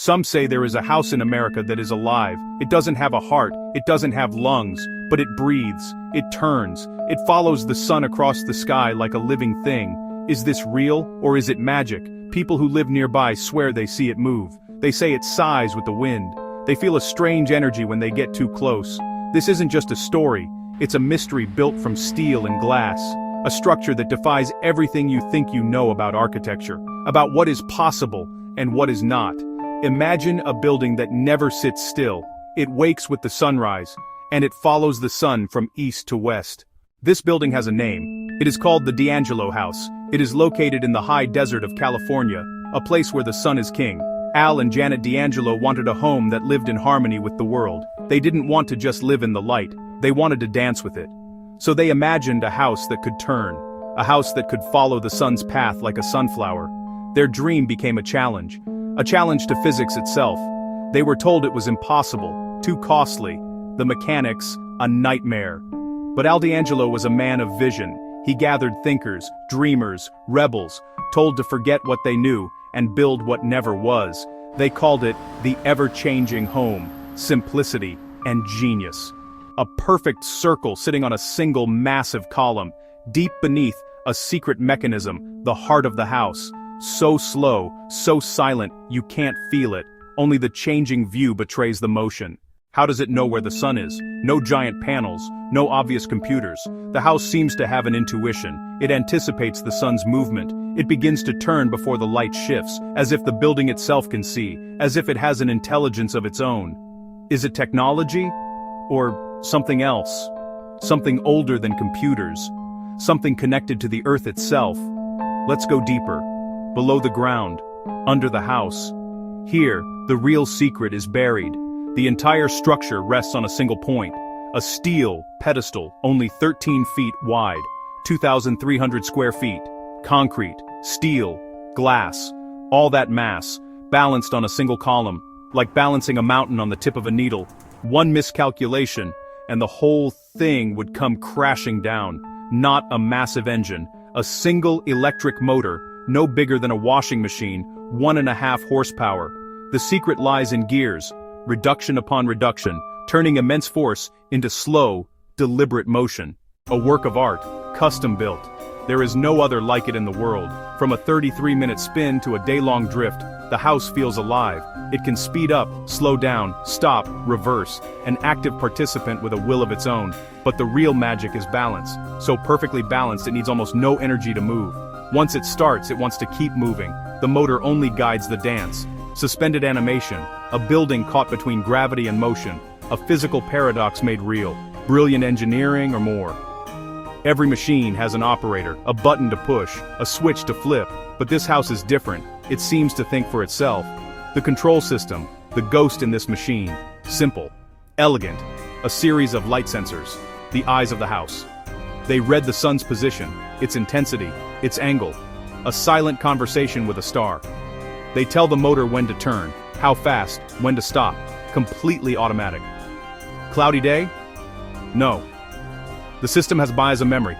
Some say there is a house in America that is alive. It doesn't have a heart, it doesn't have lungs, but it breathes, it turns, it follows the sun across the sky like a living thing. Is this real, or is it magic? People who live nearby swear they see it move. They say it sighs with the wind. They feel a strange energy when they get too close. This isn't just a story, it's a mystery built from steel and glass. A structure that defies everything you think you know about architecture, about what is possible and what is not. Imagine a building that never sits still. It wakes with the sunrise, and it follows the sun from east to west. This building has a name. It is called the D'Angelo House. It is located in the high desert of California, a place where the sun is king. Al and Janet D'Angelo wanted a home that lived in harmony with the world. They didn't want to just live in the light, they wanted to dance with it. So they imagined a house that could turn, a house that could follow the sun's path like a sunflower. Their dream became a challenge to physics itself. They were told it was impossible, too costly, the mechanics, a nightmare. But Al D'Angelo was a man of vision. He gathered thinkers, dreamers, rebels, told to forget what they knew and build what never was. They called it the ever-changing home, simplicity, and genius. A perfect circle sitting on a single massive column. Deep beneath, a secret mechanism, the heart of the house. So slow, so silent, you can't feel it. Only the changing view betrays the motion. How does it know where the sun is? No giant panels, no obvious computers. The house seems to have an intuition. It anticipates the sun's movement. It begins to turn before the light shifts, as if the building itself can see, as if it has an intelligence of its own. Is it technology? Or something else? Something older than computers? Something connected to the earth itself? Let's go deeper. Below the ground, under the house. Here, the real secret is buried. The entire structure rests on a single point. A steel pedestal, only 13 feet wide, 2,300 square feet. Concrete, steel, glass, all that mass, balanced on a single column, like balancing a mountain on the tip of a needle. One miscalculation, and the whole thing would come crashing down. Not a massive engine, a single electric motor, no bigger than a washing machine, 1.5 horsepower. The secret lies in gears, reduction upon reduction, turning immense force into slow, deliberate motion. A work of art, custom-built. There is no other like it in the world. From a 33-minute spin to a day-long drift, the house feels alive. It can speed up, slow down, stop, reverse, an active participant with a will of its own. But the real magic is balance. So perfectly balanced it needs almost no energy to move. Once it starts, it wants to keep moving. The motor only guides the dance. Suspended animation, a building caught between gravity and motion, a physical paradox made real. Brilliant engineering or more. Every machine has an operator, a button to push, a switch to flip, but this house is different. It seems to think for itself. The control system, the ghost in this machine, simple, elegant, a series of light sensors, the eyes of the house. They read the sun's position, its intensity, its angle, a silent conversation with a star. They tell the motor when to turn, how fast, when to stop, completely automatic. Cloudy day? No. The system has bias memory.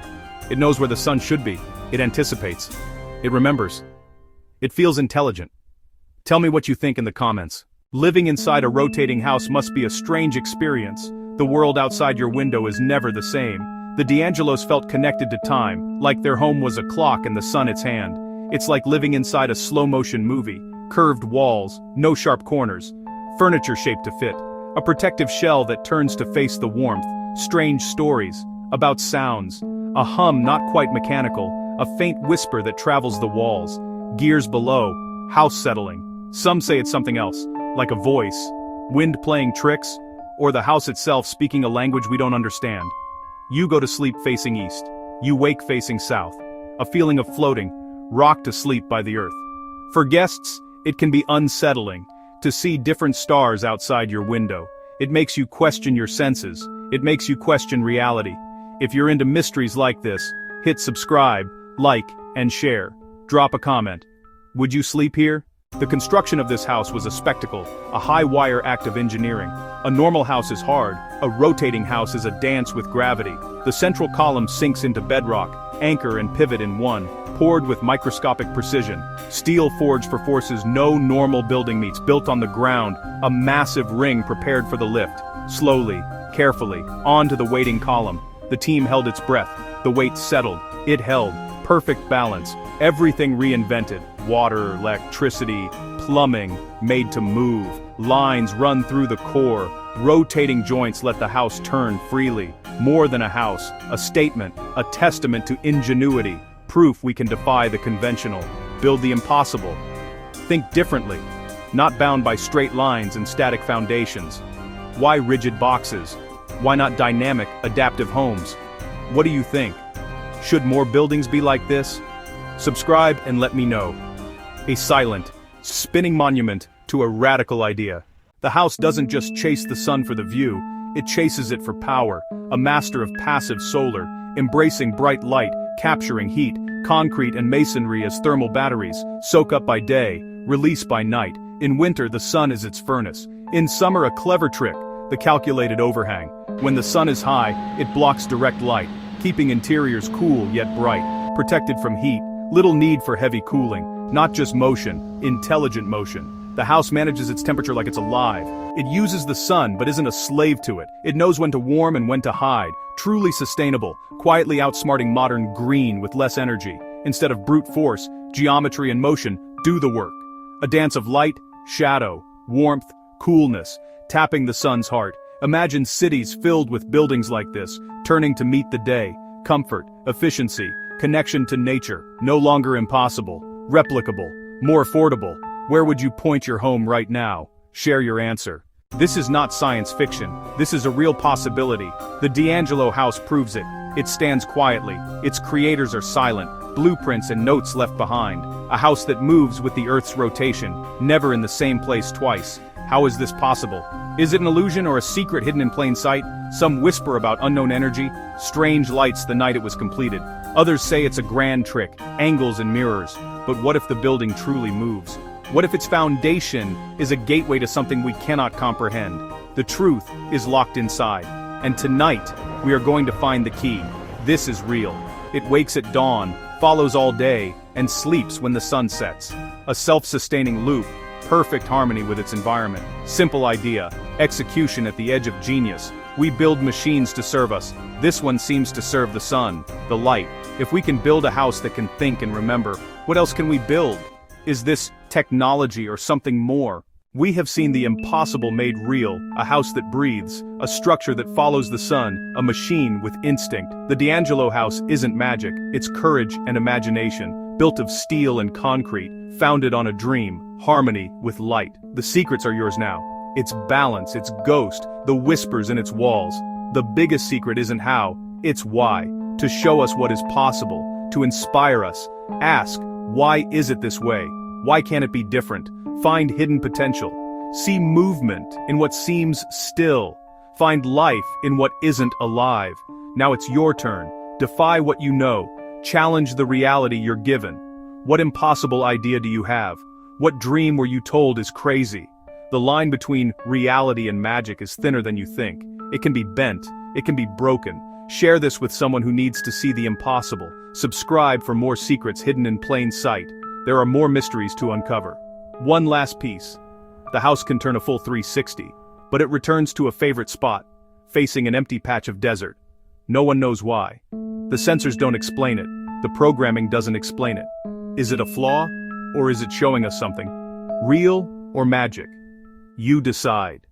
It knows where the sun should be. It anticipates. It remembers. It feels intelligent. Tell me what you think in the comments. Living inside a rotating house must be a strange experience. The world outside your window is never the same. The D'Angelos felt connected to time, like their home was a clock and the sun its hand. It's like living inside a slow-motion movie. Curved walls, no sharp corners, furniture shaped to fit, a protective shell that turns to face the warmth, strange stories, about sounds, a hum not quite mechanical, a faint whisper that travels the walls, gears below, house settling. Some say it's something else, like a voice, wind playing tricks, or the house itself speaking a language we don't understand. You go to sleep facing east, you wake facing south, a feeling of floating, rocked to sleep by the earth. For guests, it can be unsettling to see different stars outside your window. It makes you question your senses. It makes you question reality. If you're into mysteries like this, hit subscribe, like, and share. Drop a comment. Would you sleep here? The construction of this house was a spectacle, a high-wire act of engineering. A normal house is hard, a rotating house is a dance with gravity. The central column sinks into bedrock, anchor and pivot in one, poured with microscopic precision, steel forged for forces no normal building meets, built on the ground, a massive ring prepared for the lift. Slowly, carefully, onto the waiting column. The team held its breath, the weight settled, it held, perfect balance, everything reinvented, water, electricity, plumbing, made to move, lines run through the core, rotating joints let the house turn freely. More than a house, a statement, a testament to ingenuity, proof we can defy the conventional, build the impossible. Think differently, not bound by straight lines and static foundations. Why rigid boxes? Why not dynamic, adaptive homes? What do you think? Should more buildings be like this? Subscribe and let me know. A silent, spinning monument to a radical idea. The house doesn't just chase the sun for the view, it chases it for power, a master of passive solar, embracing bright light, capturing heat, concrete and masonry as thermal batteries, soak up by day, release by night. In winter the sun is its furnace. In summer a clever trick, the calculated overhang. When the sun is high, it blocks direct light, keeping interiors cool yet bright, protected from heat, little need for heavy cooling, not just motion, intelligent motion. The house manages its temperature like it's alive. It uses the sun but isn't a slave to it. It knows when to warm and when to hide. Truly sustainable, quietly outsmarting modern green with less energy. Instead of brute force, geometry and motion do the work. A dance of light, shadow, warmth, coolness, tapping the sun's heart. Imagine cities filled with buildings like this, turning to meet the day. Comfort, efficiency, connection to nature, no longer impossible, replicable, more affordable. Where would you point your home right now? Share your answer. This is not science fiction, this is a real possibility. The D'Angelo house proves it. It stands quietly, its creators are silent, blueprints and notes left behind. A house that moves with the Earth's rotation, never in the same place twice. How is this possible? Is it an illusion or a secret hidden in plain sight? Some whisper about unknown energy, strange lights the night it was completed. Others say it's a grand trick, angles and mirrors. But what if the building truly moves? What if its foundation is a gateway to something we cannot comprehend? The truth is locked inside. And tonight, we are going to find the key. This is real. It wakes at dawn, follows all day, and sleeps when the sun sets. A self-sustaining loop, perfect harmony with its environment. Simple idea, execution at the edge of genius. We build machines to serve us. This one seems to serve the sun, the light. If we can build a house that can think and remember, what else can we build? Is this technology or something more? We have seen the impossible made real, a house that breathes, a structure that follows the sun, a machine with instinct. The D'Angelo house isn't magic, it's courage and imagination, built of steel and concrete, founded on a dream, harmony with light. The secrets are yours now. Its balance, its ghost, the whispers in its walls. The biggest secret isn't how, it's why. To show us what is possible, to inspire us. Ask, why is it this way? Why can't it be different? Find hidden potential. See movement in what seems still. Find life in what isn't alive. Now it's your turn. Defy what you know. Challenge the reality you're given. What impossible idea do you have? What dream were you told is crazy? The line between reality and magic is thinner than you think. It can be bent. It can be broken. Share this with someone who needs to see the impossible. Subscribe for more secrets hidden in plain sight. There are more mysteries to uncover. One last piece. The house can turn a full 360, but it returns to a favorite spot, facing an empty patch of desert. No one knows why. The sensors don't explain it. The programming doesn't explain it. Is it a flaw, or is it showing us something? Real or magic? You decide.